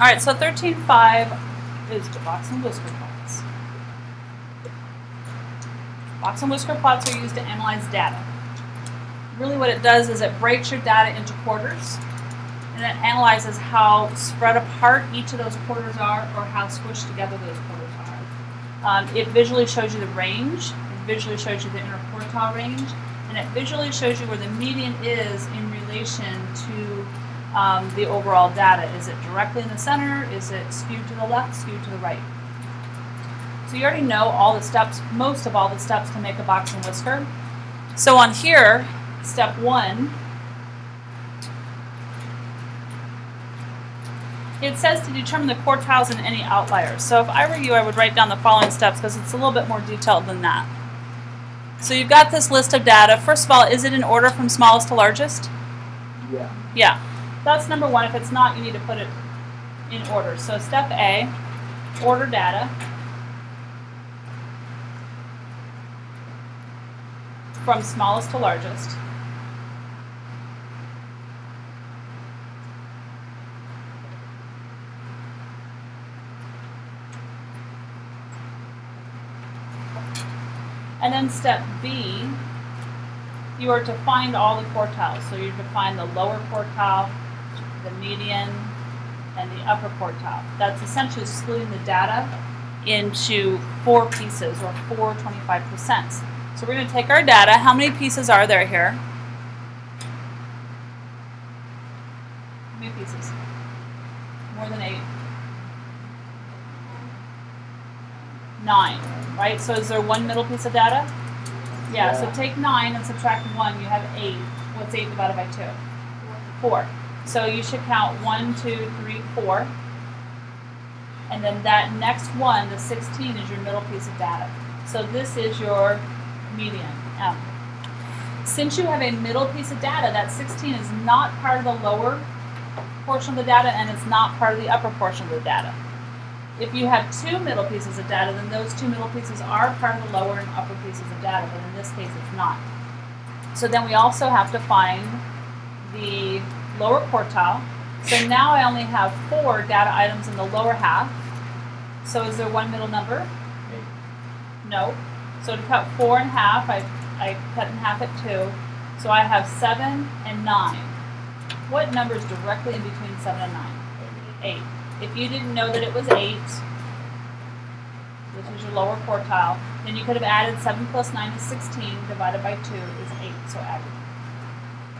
right, so 13.5 is box and whisker plots. Box and whisker plots are used to analyze data. Really what it does is it breaks your data into quarters, and it analyzes how spread apart each of those quarters are or how squished together those quarters are. It visually shows you the range, it visually shows you the interquartile range, and it visually shows you where the median is in relation to the overall data. Is it directly in the center? Is it skewed to the left, skewed to the right? So you already know all the steps, most of all the steps to make a box and whisker. So on here, step 1, it says to determine the quartiles and any outliers. So if I were you, I would write down the following steps because it's a little bit more detailed than that. So you've got this list of data. First of all, is it in order from smallest to largest? Yeah. Yeah. That's number 1. If it's not, you need to put it in order. So step A, order data. From smallest to largest. And then step B, you are to find all the quartiles. So you're to find the lower quartile, the median, and the upper quartile. That's essentially splitting the data into 4 pieces, or 4 25%. So we're going to take our data. How many pieces are there here? How many pieces? More than 8. 9, right? So is there one middle piece of data? Yeah, so take 9 and subtract 1, you have 8. What's 8 divided by 2? 4. So you should count 1, 2, 3, 4. And then that next one, the 16, is your middle piece of data. So this is your median, M. Since you have a middle piece of data, that 16 is not part of the lower portion of the data and it's not part of the upper portion of the data. If you have 2 middle pieces of data, then those 2 middle pieces are part of the lower and upper pieces of data, but in this case it's not. So then we also have to find the lower quartile. So now I only have 4 data items in the lower half. So is there one middle number? No. So to cut 4 in half, I cut in half at 2. So I have 7 and 9. What number is directly in between 7 and 9? 8. If you didn't know that it was 8, this is your lower quartile, then you could have added 7 plus 9 is 16, divided by 2 is 8, so add.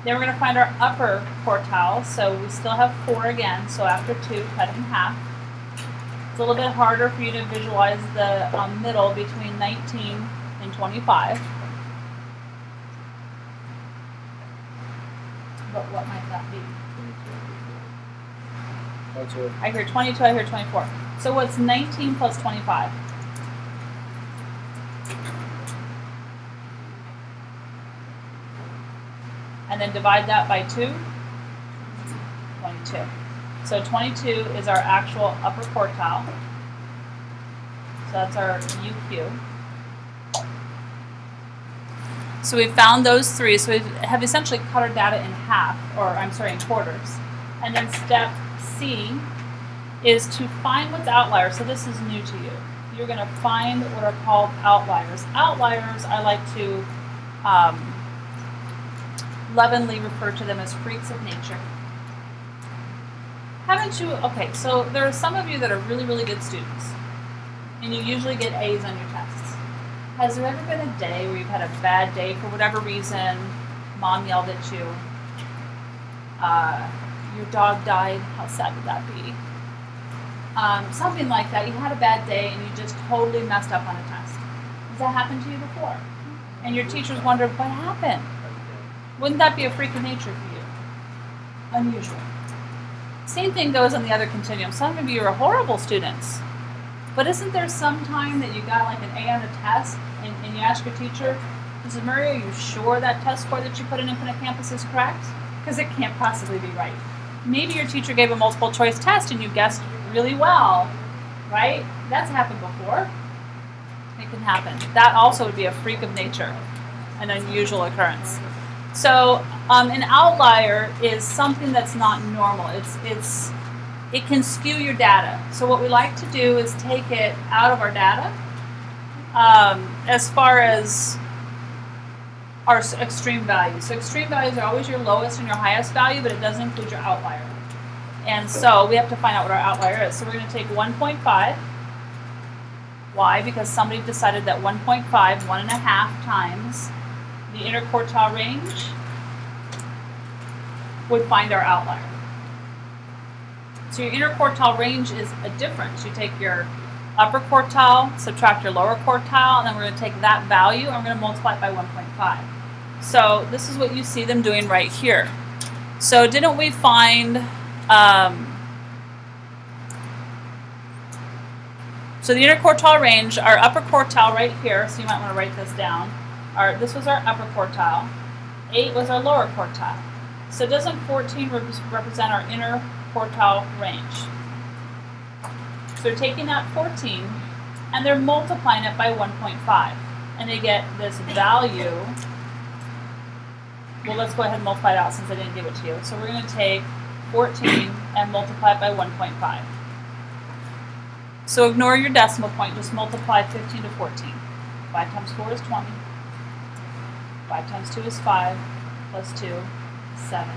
Then we're going to find our upper quartile, so we still have 4 again, so after 2, cut it in half. It's a little bit harder for you to visualize the middle between 19 and 25. But what might that be? I hear 22, I hear 24. So what's 19 plus 25? And then divide that by 2? 22. So 22 is our actual upper quartile. So that's our UQ. So we've found those 3. So we have essentially cut our data in half, or I'm sorry, in quarters. And then step C is to find what's outliers. So this is new to you. You're going to find what are called outliers. Outliers, I like to lovingly refer to them as freaks of nature. Haven't you? Okay, so there are some of you that are really, really good students, and you usually get A's on your tests. Has there ever been a day where you've had a bad day for whatever reason? Mom yelled at you. Your dog died. How sad would that be? Something like that. You had a bad day and you just totally messed up on a test. Has that happened to you before? And your teachers wondered, what happened? Wouldn't that be a freak of nature for you? Unusual. Same thing goes on the other continuum. Some of you are horrible students. But isn't there some time that you got like an A on a test and you ask your teacher, Mrs. Murray, are you sure that test score that you put in Infinite Campus is correct? Because it can't possibly be right. Maybe your teacher gave a multiple choice test and you guessed really well, right? That's happened before. It can happen. That also would be a freak of nature, an unusual occurrence. So an outlier is something that's not normal. It's it can skew your data. So what we like to do is take it out of our data as far as our extreme values. So extreme values are always your lowest and your highest value, but it doesn't include your outlier. And so we have to find out what our outlier is. So we're going to take 1.5. Why? Because somebody decided that 1.5, 1.5 times the interquartile range would find our outlier. So your interquartile range is a difference. You take your upper quartile, subtract your lower quartile, and then we're going to take that value and we're going to multiply it by 1.5. So this is what you see them doing right here. So didn't we find, so the interquartile range, our upper quartile right here, so you might want to write this down. This was our upper quartile. 8 was our lower quartile. So doesn't 14 represent our inner quartile range? So they're taking that 14 and they're multiplying it by 1.5. And they get this value. Well, let's go ahead and multiply it out since I didn't give it to you. So we're going to take 14 and multiply it by 1.5. So ignore your decimal point, just multiply 15 to 14. 5 times 4 is 20. 5 times 2 is 5, plus 2, 7.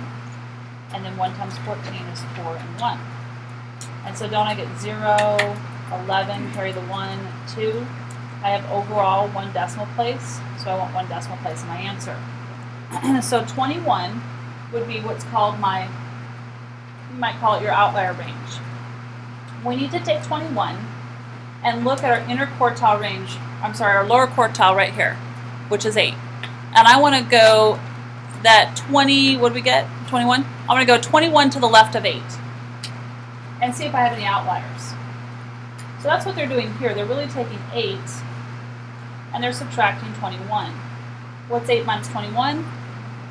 And then 1 times 14 is 4 and 1. And so don't I get 0, 11, carry the 1, 2. I have overall 1 decimal place, so I want 1 decimal place in my answer. So 21 would be what's called my, you might call it your outlier range. We need to take 21 and look at our inner quartile range, our lower quartile right here, which is 8. And I want to go that 20, what do we get? 21? I'm going to go 21 to the left of 8 and see if I have any outliers. So that's what they're doing here. They're really taking 8 and they're subtracting 21. What's 8 minus 21?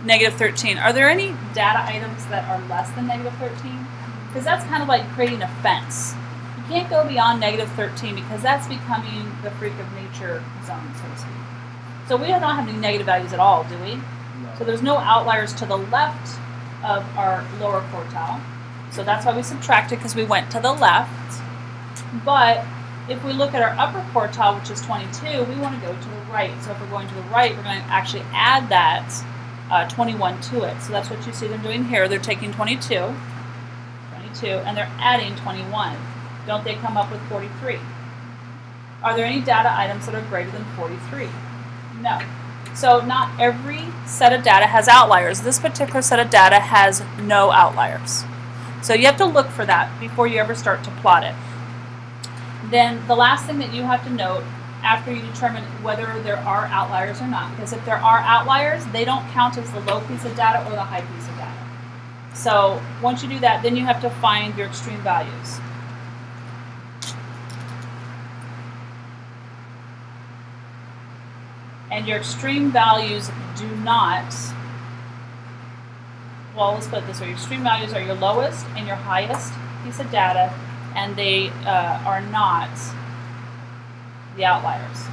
Negative 13. Are there any data items that are less than negative 13? Because that's kind of like creating a fence. You can't go beyond negative 13 because that's becoming the freak of nature zone, so to speak. So we don't have any negative values at all, do we? No. So there's no outliers to the left of our lower quartile. So that's why we subtracted, because we went to the left. But if we look at our upper quartile, which is 22, we want to go to the right. So if we're going to the right, we're going to actually add that 21 to it. So that's what you see them doing here. They're taking 22, and they're adding 21. Don't they come up with 43? Are there any data items that are greater than 43? No. So not every set of data has outliers. This particular set of data has no outliers. So you have to look for that before you ever start to plot it. Then the last thing that you have to note after you determine whether there are outliers or not, because if there are outliers, they don't count as the low piece of data or the high piece of data. So once you do that, then you have to find your extreme values. And your extreme values do not, well, let's put it this way. Your extreme values are your lowest and your highest piece of data, and they are not the outliers.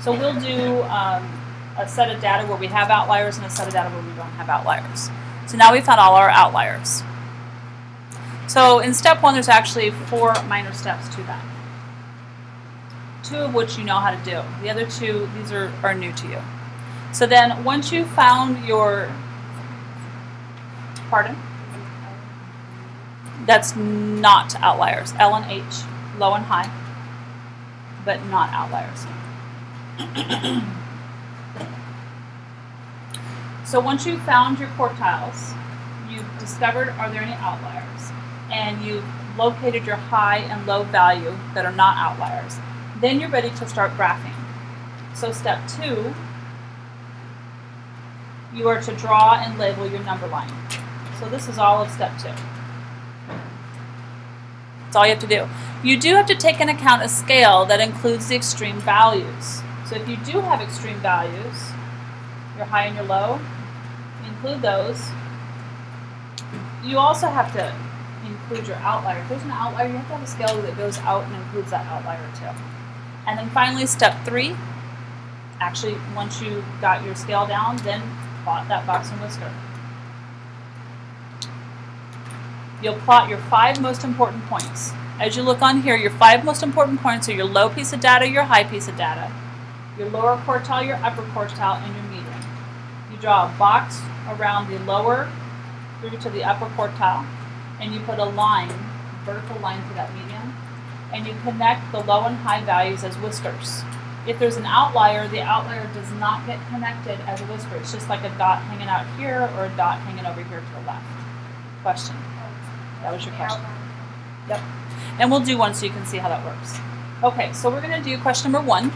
So we'll do a set of data where we have outliers and a set of data where we don't have outliers. So now we found all our outliers. So in step 1, there's actually 4 minor steps to that. 2 of which you know how to do. The other 2, these are new to you. So then once you found your, pardon? That's not outliers. L and H, low and high, but not outliers. So once you've found your quartiles, you've discovered are there any outliers, and you've located your high and low value that are not outliers, then you're ready to start graphing. So step 2, you are to draw and label your number line. So this is all of step 2. That's all you have to do. You do have to take into account a scale that includes the extreme values. So if you do have extreme values, your high and your low, you include those. You also have to include your outlier. If there's an outlier, you have to have a scale that goes out and includes that outlier too. And then finally, step 3, actually once you got your scale down, then plot that box and whisker. you'll plot your 5 most important points. As you look on here, your 5 most important points are your low piece of data, your high piece of data, your lower quartile, your upper quartile, and your median. You draw a box around the lower through to the upper quartile, and you put a line, vertical line to that median, and you connect the low and high values as whiskers. If there's an outlier, the outlier does not get connected as a whisker. It's just like a dot hanging out here or a dot hanging over here to the left. Question? That was your question. Yep. And we'll do one so you can see how that works. Okay, so we're going to do question number 1.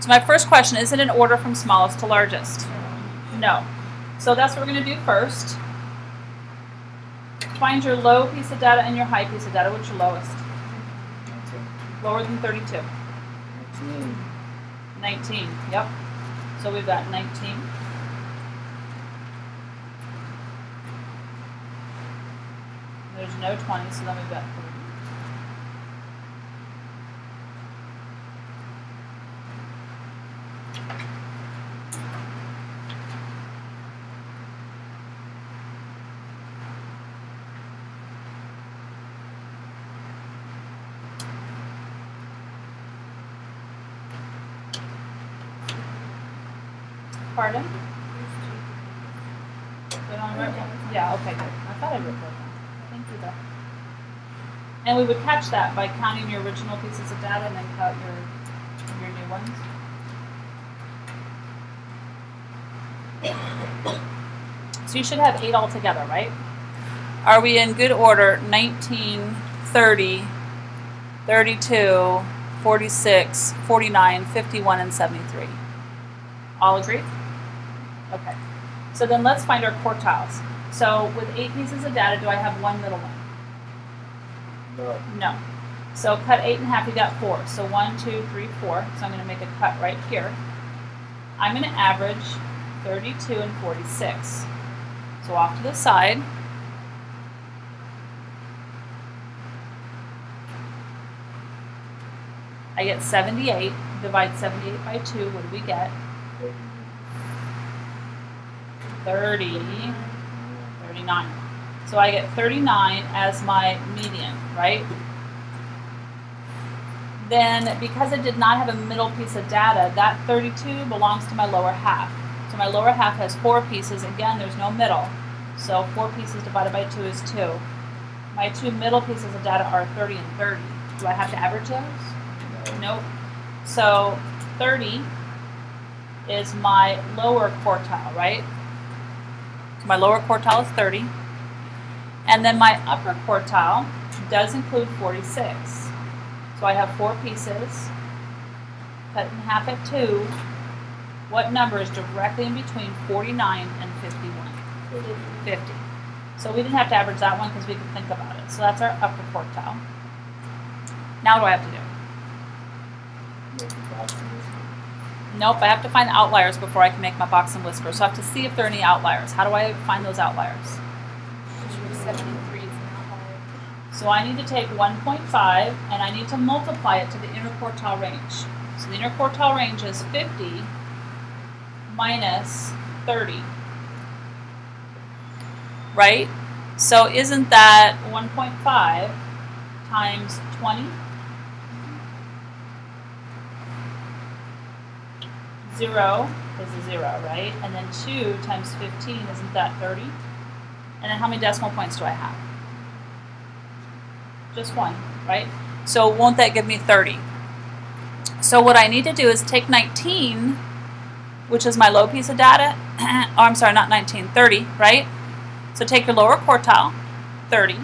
So my first question, is it in order from smallest to largest? No. So that's what we're going to do first. Find your low piece of data and your high piece of data. What's your lowest? Lower than 32. 19. Yep. So we've got 19. There's no 20, so then we've got 30. Pardon? Yeah, okay, good. I thought I wrote that down. Thank you, though. And we would catch that by counting your original pieces of data and then count your new ones. So you should have 8 altogether, right? Are we in good order? 19, 30, 32, 46, 49, 51, and 73. All agree? Okay. So then let's find our quartiles. So with 8 pieces of data, do I have one middle one? No. No. So cut 8 in half, you got 4. So 1, 2, 3, 4. So I'm going to make a cut right here. I'm going to average 32 and 46. So off to the side. I get 78. Divide 78 by 2. What do we get? 30. 39. So I get 39 as my median, right? Then, because I did not have a middle piece of data, that 32 belongs to my lower half. So my lower half has 4 pieces. Again, there's no middle. So 4 pieces divided by 2 is 2. My 2 middle pieces of data are 30 and 30. Do I have to average those? Nope. So 30 is my lower quartile, right? So my lower quartile is 30. And then my upper quartile does include 46. So I have 4 pieces, cut in half at 2. What number is directly in between 49 and 51? 50. So we didn't have to average that one because we could think about it. So that's our upper quartile. Now what do I have to do? Nope, I have to find outliers before I can make my box and whisker. So I have to see if there are any outliers. How do I find those outliers? 73 is an outlier. So I need to take 1.5 and I need to multiply it to the inner quartile range. So the inner quartile range is 50 minus 30. Right? So isn't that 1.5 times 20? 0 is a 0, right? And then 2 times 15, isn't that 30? And then how many decimal points do I have? Just 1, right? So won't that give me 30? So what I need to do is take 19, which is my low piece of data. Oh, I'm sorry, not 19, 30, right? So take your lower quartile, 30.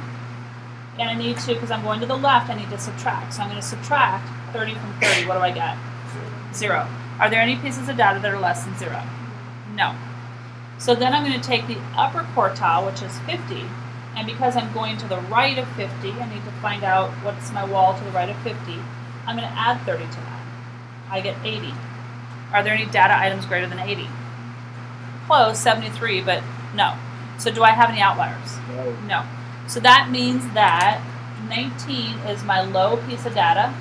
And I need to, because I'm going to the left, I need to subtract. So I'm going to subtract 30 from 30. What do I get? 0. Are there any pieces of data that are less than 0? No. So then I'm going to take the upper quartile, which is 50, and because I'm going to the right of 50, I need to find out what's my wall to the right of 50. I'm going to add 30 to that. I get 80. Are there any data items greater than 80? Close, 73, but no. So do I have any outliers? No. So that means that 19 is my low piece of data,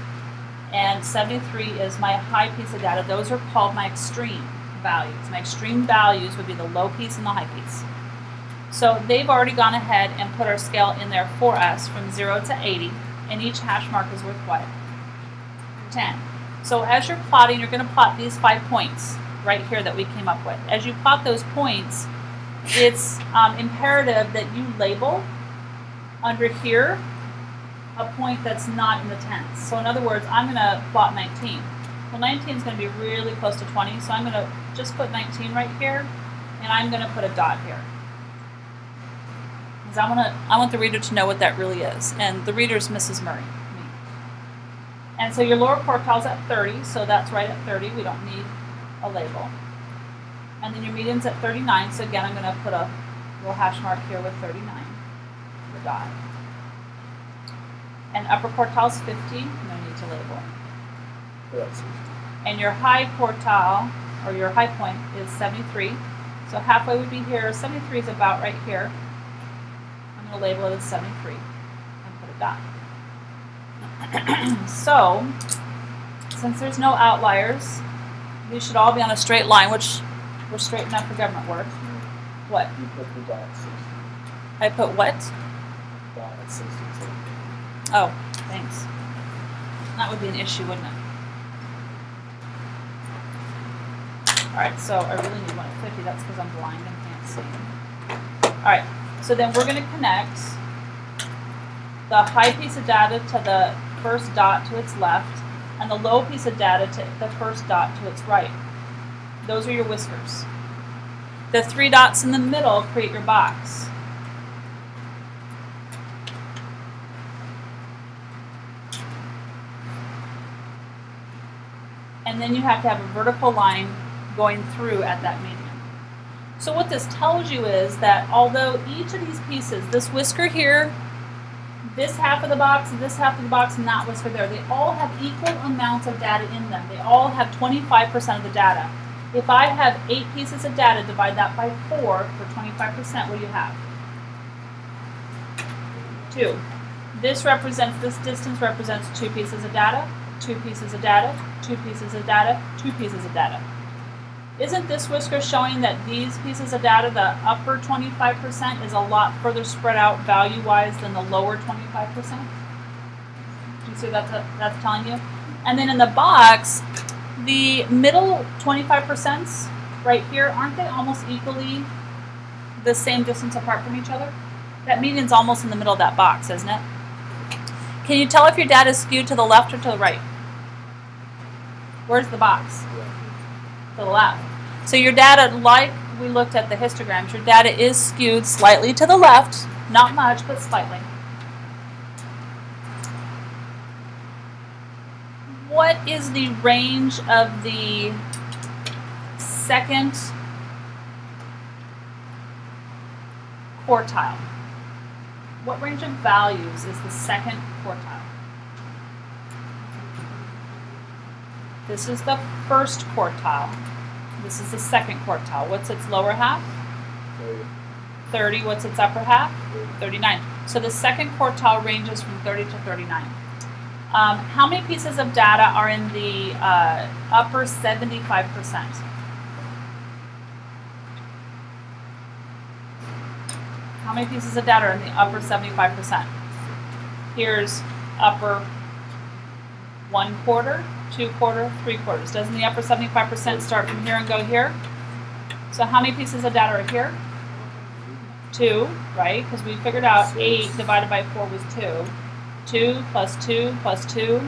and 73 is my high piece of data. Those are called my extreme values. My extreme values would be the low piece and the high piece. So they've already gone ahead and put our scale in there for us from 0 to 80, and each hash mark is worth what? 10. So as you're plotting, you're going to plot these 5 points right here that we came up with. As you plot those points, it's imperative that you label under here a point that's not in the tens. So in other words, I'm going to plot 19. Well, 19 is going to be really close to 20, so I'm going to just put 19 right here, and I'm going to put a dot here. Because I want the reader to know what that really is, and the reader is Mrs. Murray, me. And so your lower quartile is at 30, so that's right at 30. We don't need a label. And then your median's at 39, so again, I'm going to put a little hash mark here with 39, the dot. And upper quartile is 50, no need to label. That's And your high quartile, or your high point, is 73. So halfway would be here. 73 is about right here. I'm going to label it as 73 and put a dot. So, since there's no outliers, these should all be on a straight line, which we're straight enough for government work. What? You put the dot at 60. I put what? Dot at 62. Oh, thanks. That would be an issue, wouldn't it? Alright, so I really need one at 50. That's because I'm blind and can't see. Alright, so then we're going to connect the high piece of data to the first dot to its left, and the low piece of data to the first dot to its right. Those are your whiskers. The 3 dots in the middle create your box. And then you have to have a vertical line going through at that median. So what this tells you is that although each of these pieces, this whisker here, this half of the box, this half of the box, and that whisker there, they all have equal amounts of data in them. They all have 25% of the data. If I have 8 pieces of data, divide that by 4 for 25%, what do you have? 2. This distance represents 2 pieces of data, 2 pieces of data, 2 pieces of data, 2 pieces of data. Isn't this whisker showing that these pieces of data, the upper 25%, is a lot further spread out value-wise than the lower 25%? Do you see what that's telling you? And then in the box, the middle 25% right here, aren't they almost equally the same distance apart from each other? That median's almost in the middle of that box, isn't it? Can you tell if your data is skewed to the left or to the right? Where's the box? To the left. So your data, like we looked at the histograms, your data is skewed slightly to the left, not much, but slightly. What is the range of the second quartile? What range of values is the second quartile? This is the first quartile. This is the second quartile. What's its lower half? 30. What's its upper half? 39. So the second quartile ranges from 30 to 39. How many pieces of data are in the upper 75%? How many pieces of data are in the upper 75%? Here's upper 1/4, 2/4, 3/4. Doesn't the upper 75% start from here and go here? So how many pieces of data are here? 2, right? Because we figured out 8 divided by 4 was 2. 2 plus 2 plus 2.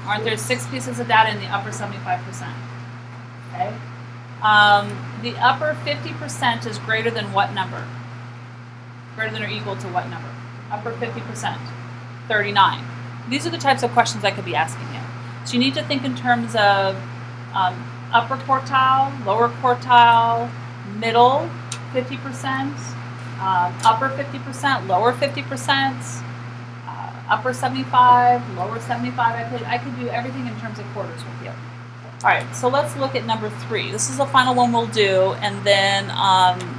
Aren't there 6 pieces of data in the upper 75%? Okay. The upper 50% is greater than what number? Greater than or equal to what number? Upper 50%. 39. These are the types of questions I could be asking you. So you need to think in terms of upper quartile, lower quartile, middle 50%, upper 50%, lower 50%, upper 75, lower 75. I could do everything in terms of quarters with you. All right, so let's look at number 3. This is the final one we'll do, and then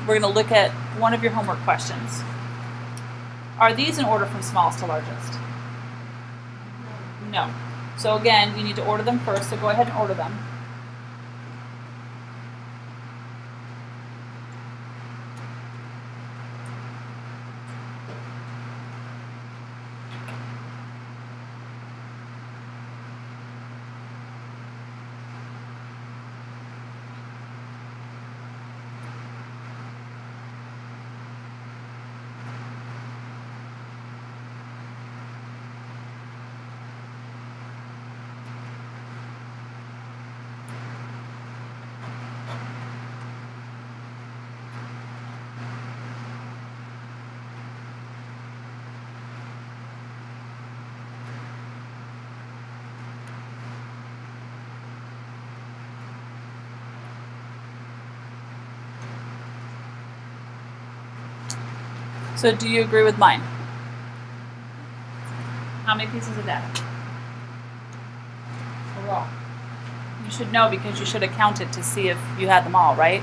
we're going to look at one of your homework questions. Are these in order from smallest to largest? No. So again, you need to order them first, so go ahead and order them. So do you agree with mine? How many pieces of data? Overall. You should know because you should have counted to see if you had them all, right?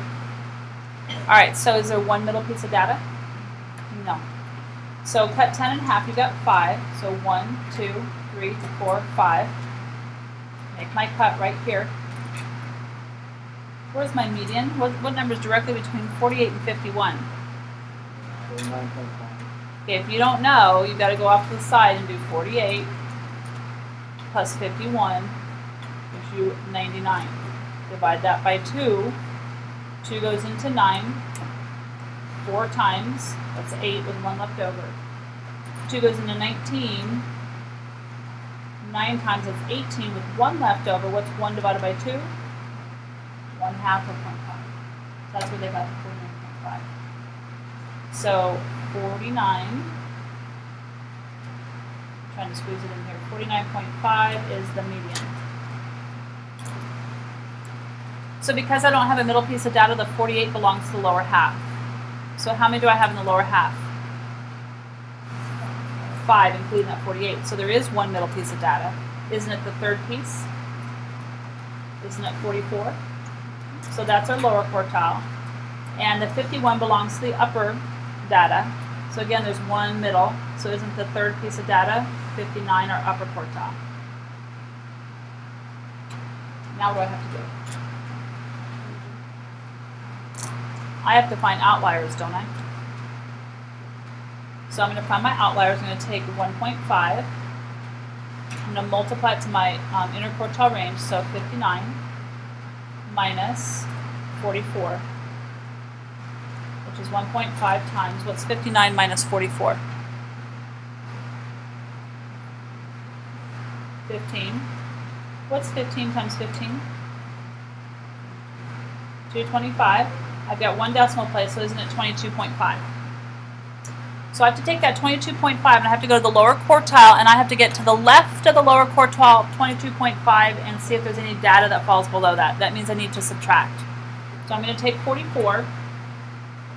Alright, so is there one middle piece of data? No. So cut 10 in half, you got 5. So 1, 2, 3, 4, 5. Make my cut right here. Where's my median? What number is directly between 48 and 51? 49.5. Okay, if you don't know, you've got to go off to the side and do 48 plus 51 gives you 99. Divide that by 2. 2 goes into 9. 4 times, that's 8 with 1 left over. 2 goes into 19. 9 times, that's 18 with 1 left over. What's 1 divided by 2? 1/2 of 0.5. That's where they got the 49.5. So 49, trying to squeeze it in here, 49.5 is the median. So because I don't have a middle piece of data, the 48 belongs to the lower half. So how many do I have in the lower half? 5, including that 48. So there is one middle piece of data. Isn't it the third piece? Isn't it 44? So that's our lower quartile. And the 51 belongs to the upper data. So again, there's one middle. So isn't the third piece of data 59 our upper quartile? Now what do I have to do? I have to find outliers, don't I? So I'm going to find my outliers. I'm going to take 1.5. I'm going to multiply it to my inner quartile range, so 59 minus 44, which is 1.5 times, what's 59 minus 44? 15. What's 15 times 15? 225. I've got one decimal place, so isn't it 22.5? So I have to take that 22.5 and I have to go to the lower quartile and I have to get to the left of the lower quartile, 22.5, and see if there's any data that falls below that. That means I need to subtract. So I'm going to take 44 and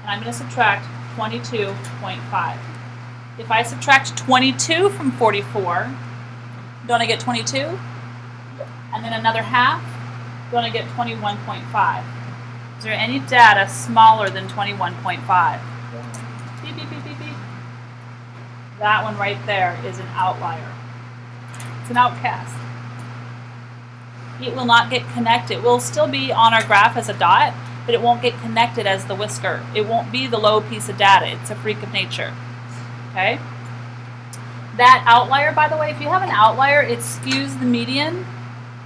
I'm going to subtract 22.5. If I subtract 22 from 44, don't I get 22? And then another half, don't I get 21.5? Is there any data smaller than 21.5? Beep, beep, beep, beep, beep. That one right there is an outlier. It's an outcast. It will not get connected. It will still be on our graph as a dot, but it won't get connected as the whisker. It won't be the low piece of data. It's a freak of nature. Okay? That outlier, by the way, if you have an outlier, it skews the median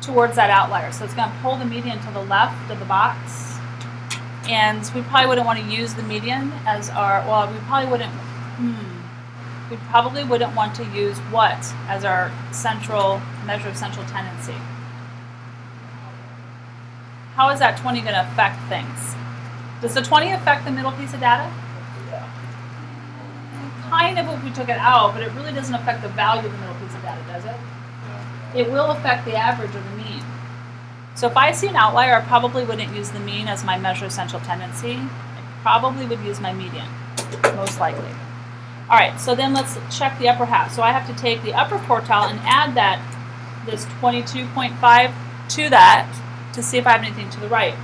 towards that outlier. So it's going to pull the median to the left of the box. And we probably wouldn't want to use the median as our, well, we probably wouldn't want to use what as our central measure of central tendency. How is that 20 going to affect things? Does the 20 affect the middle piece of data? Yeah. Kind of if we took it out, but it really doesn't affect the value of the middle piece of data, does it? It will affect the average or the mean. So if I see an outlier, I probably wouldn't use the mean as my measure of central tendency. I probably would use my median, most likely. All right, so then let's check the upper half. So I have to take the upper quartile and add this 22.5 to that to see if I have anything to the right.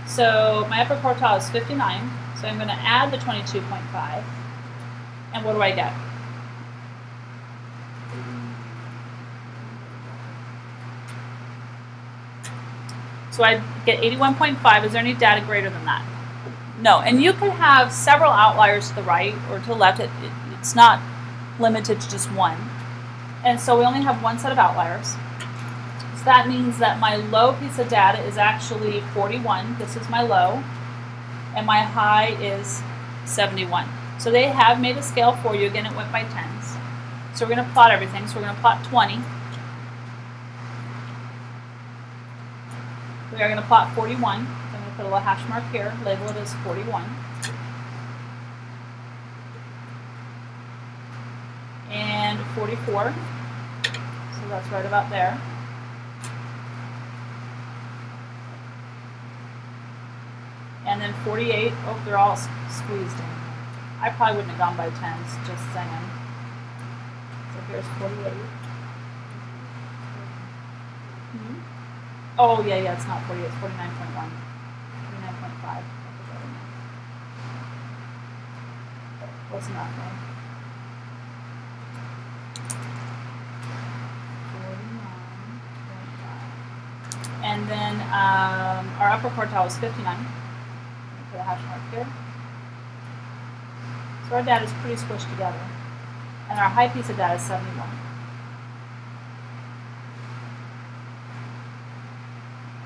So my upper quartile is 59, so I'm going to add the 22.5, and what do I get? So I get 81.5. Is there any data greater than that? No. And you could have several outliers to the right or to the left. It's not limited to just one. And so we only have one set of outliers. So that means that my low piece of data is actually 41. This is my low. And my high is 71. So they have made a scale for you. Again, it went by tens. So we're going to plot everything. So we're going to plot 20. We are going to plot 41. So I'm going to put a little hash mark here, label it as 41. And 44. So that's right about there. And then 48. Oh, they're all squeezed in. I probably wouldn't have gone by tens, just saying. So here's 48. Oh, yeah, it's not 48, it's 49.1. 49.5. What's not there? 49.5. And then our upper quartile is 59. Put a hash mark here. So our data is pretty squished together. And our high piece of data is 71.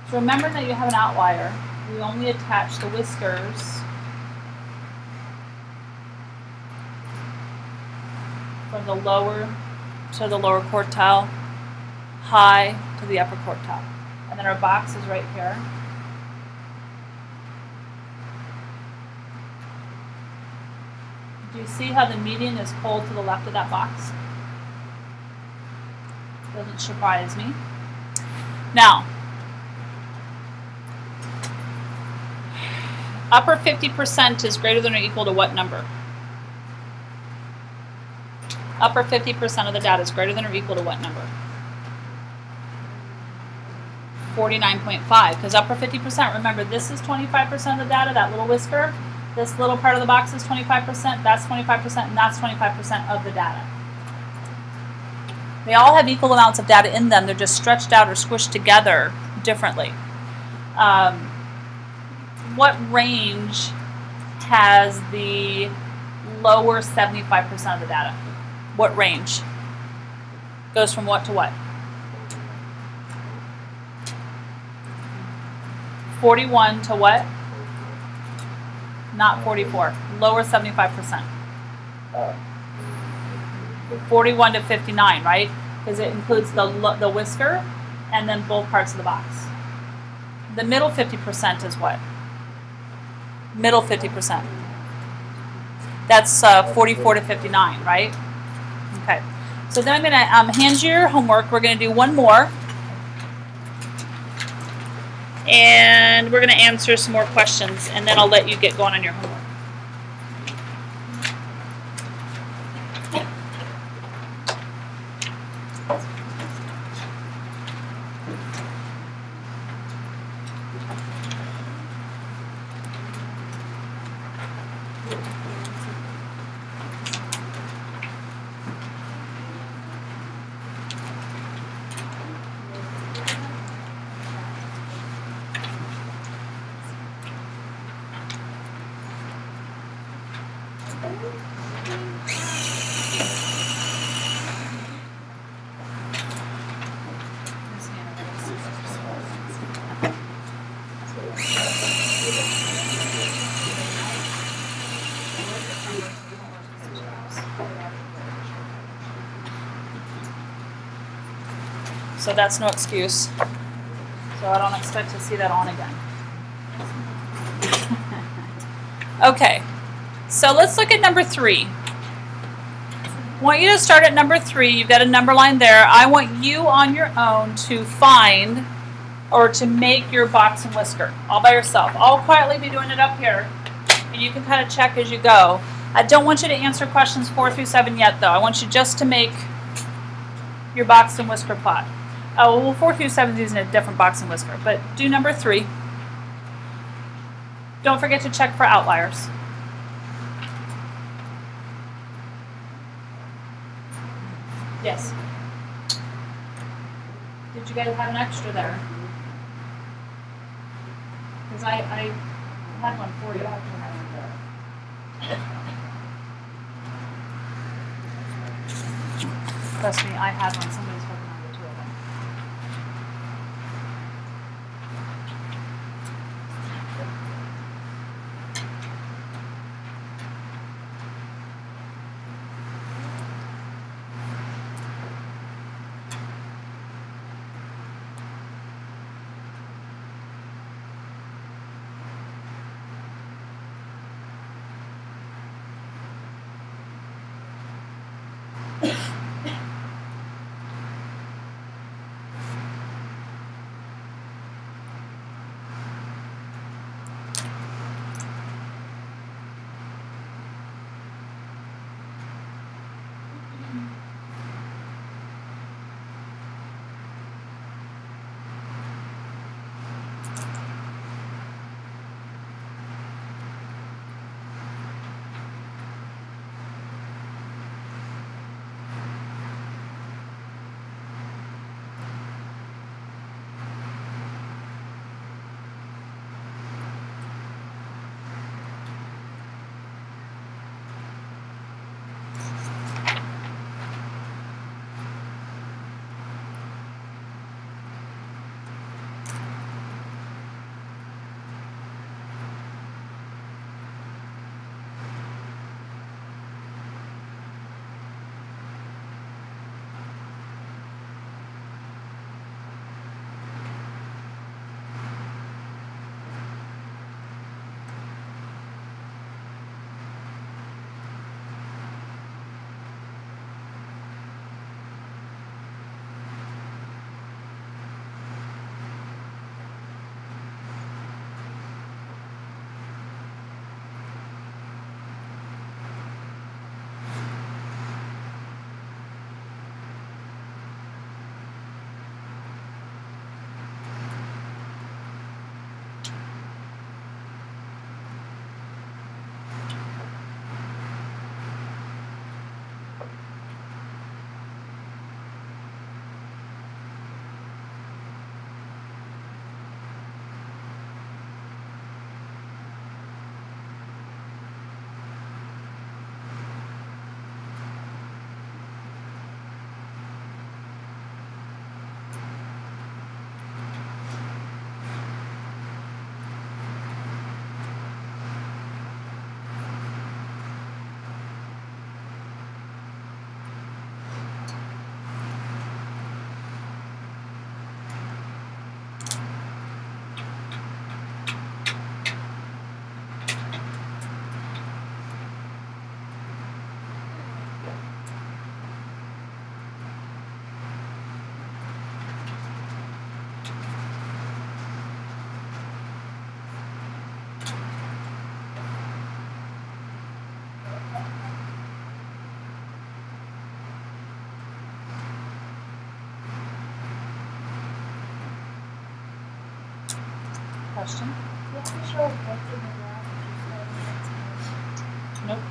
So remember that you have an outlier. We only attach the whiskers from the lower to the lower quartile, high to the upper quartile. And then our box is right here. Do you see how the median is pulled to the left of that box? Doesn't surprise me. Now, upper 50% is greater than or equal to what number? Upper 50% of the data is greater than or equal to what number? 49.5, because upper 50%, remember this is 25% of the data, that little whisker. This little part of the box is 25%, that's 25%, and that's 25% of the data. They all have equal amounts of data in them, they're just stretched out or squished together differently. What range has the lower 75% of the data? What range? Goes from what to what? 41 to what? Not 44. Lower 75%. 41 to 59, right? Because it includes the whisker and then both parts of the box. The middle 50% is what? Middle 50%. That's 44 to 59, right? Okay. So then I'm going to hand you your homework. We're going to do one more. And we're going to answer some more questions, and then I'll let you get going on your homework. So that's no excuse. So I don't expect to see that on again. Okay, so let's look at number 3. I want you to start at number 3. You've got a number line there. I want you on your own to find or to make your box and whisker all by yourself. I'll quietly be doing it up here, and you can kind of check as you go. I don't want you to answer questions 4 through 7 yet, though. I want you just to make your box and whisker plot. Oh, well, 4 through 7 is using a different box and whisker, but do number 3. Don't forget to check for outliers. Yes. Did you guys have an extra there? Because I had one for you. Trust me, I had one. Somebody's working on the 2 of them. Question? You have to show both in the graph if you start with Nope.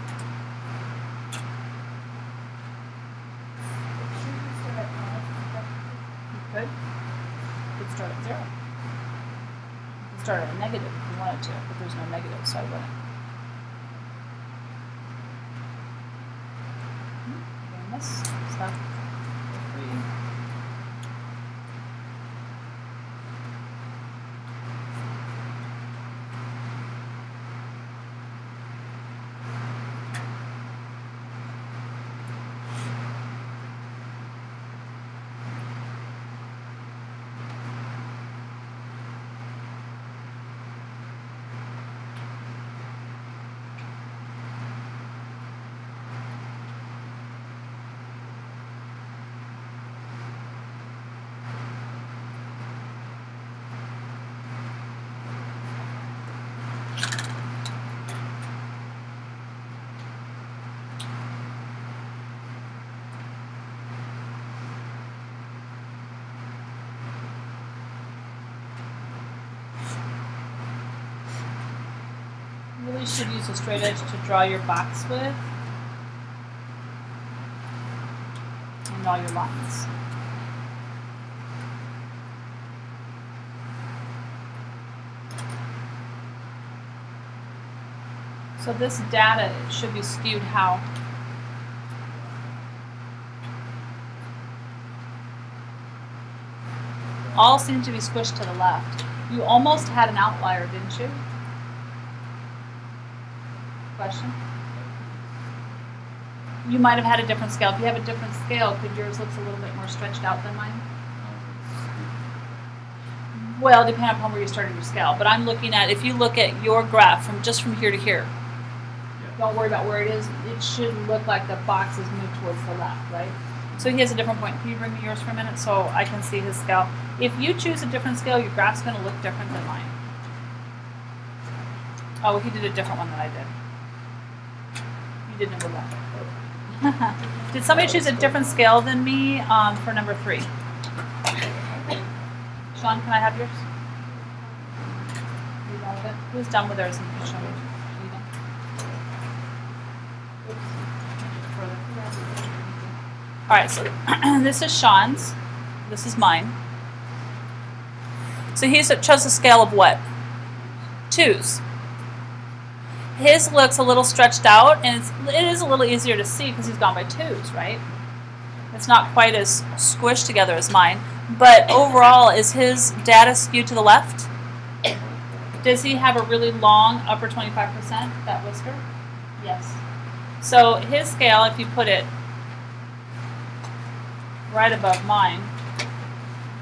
Should you start at 5? You could. You could start at 0. You could start at a negative if you wanted to, but there's no negative, so I wouldn't. Doing this stuff for free. You really should use a straight edge to draw your box with and all your lines. So this data should be skewed how? All seem to be squished to the left. You almost had an outlier, didn't you? Question? You might have had a different scale. If you have a different scale, could yours look a little bit more stretched out than mine? Well, depending upon where you started your scale. But I'm looking at, if you look at your graph from just from here to here, don't worry about where it is. It should look like the box is moved towards the left, right? So he has a different point. Can you bring me yours for a minute so I can see his scale? If you choose a different scale, your graph's going to look different than mine. Oh, he did a different one than I did. You did number 1. Did somebody choose a different scale than me for number 3? Sean, can I have yours? Are you done with it? Who's done with theirs? And show me. Are you done? All right, so this is Sean's. This is mine. So he chose a scale of what? 2s. His looks a little stretched out, and it is a little easier to see because he's gone by 2s, right? It's not quite as squished together as mine. But overall, is his data skewed to the left? Does he have a really long upper 25%, that whisker? Yes. So his scale, if you put it right above mine,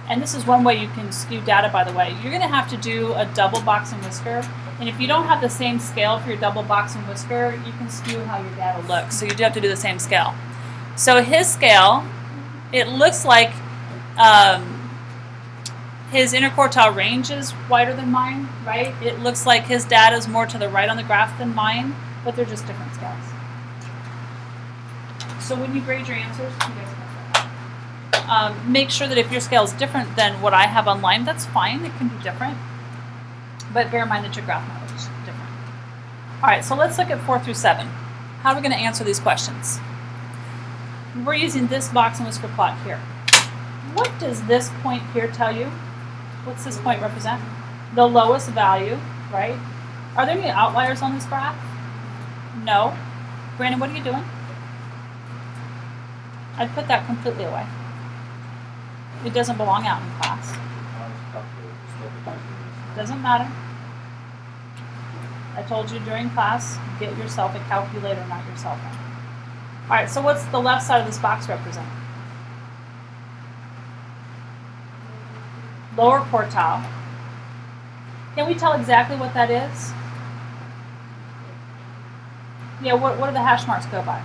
and this is one way you can skew data, by the way, you're going to have to do a double box and whisker. And if you don't have the same scale for your double box and whisker, you can skew how your data looks. So you do have to do the same scale. So his scale, it looks like his interquartile range is wider than mine, right? It looks like his data is more to the right on the graph than mine, but they're just different scales. So when you grade your answers, you guys make sure that if your scale is different than what I have online, that's fine. It can be different. But bear in mind that your graph might look different. All right, so let's look at 4 through 7. How are we going to answer these questions? We're using this box and whisker plot here. What does this point here tell you? What's this point represent? The lowest value, right? Are there any outliers on this graph? No. Brandon, what are you doing? I'd put that completely away. It doesn't belong out in class. Doesn't matter. I told you during class, get yourself a calculator, not your cell phone. All right, so what's the left side of this box represent? Lower quartile. Can we tell exactly what that is? Yeah, what do the hash marks go by?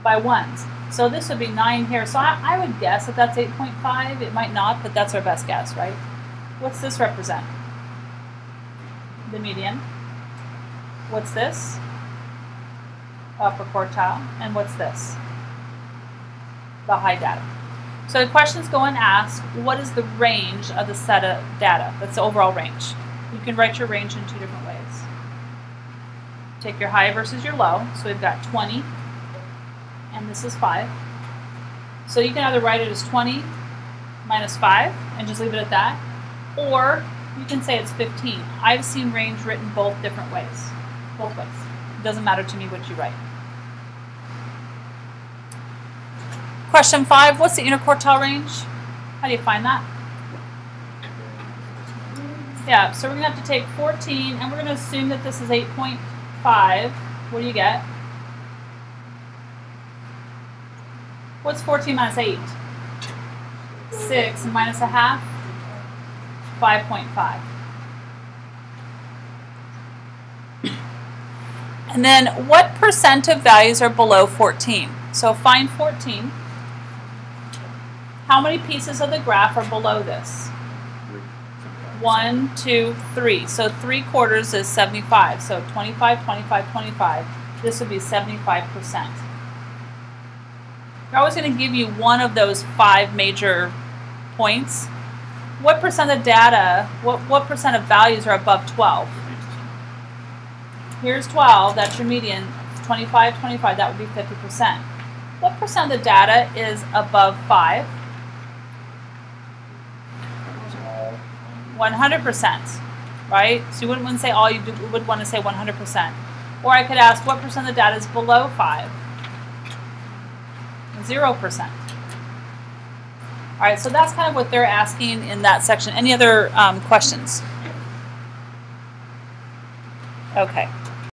By 1s. So this would be 9 here. So I would guess that that's 8.5. It might not, but that's our best guess, right? What's this represent? The median. What's this? Upper quartile. And what's this? The high data. So the questions go and ask, what is the range of the set of data? That's the overall range. You can write your range in two different ways. Take your high versus your low. So we've got 20, and this is 5. So you can either write it as 20 minus 5 and just leave it at that, or you can say it's 15. I've seen range written both different ways. Both ways. It doesn't matter to me what you write. Question 5, what's the interquartile range? How do you find that? Yeah, so we're going to have to take 14, and we're going to assume that this is 8.5. What do you get? What's 14 minus 8? 6 minus a half? 5.5. And then what percent of values are below 14? So find 14. How many pieces of the graph are below this? 1, 2, 3. So 3/4 is 75. So 25, 25, 25. This would be 75%. They're always going to give you one of those 5 major points. What percent of data, what percent of values are above 12? Here's 12, that's your median. 25, 25, that would be 50%. What percent of the data is above 5? 100%, right? So you wouldn't want to say all, you would want to say 100%. Or I could ask, what percent of the data is below 5? 0%. All right, so that's kind of what they're asking in that section. Any other questions? Okay.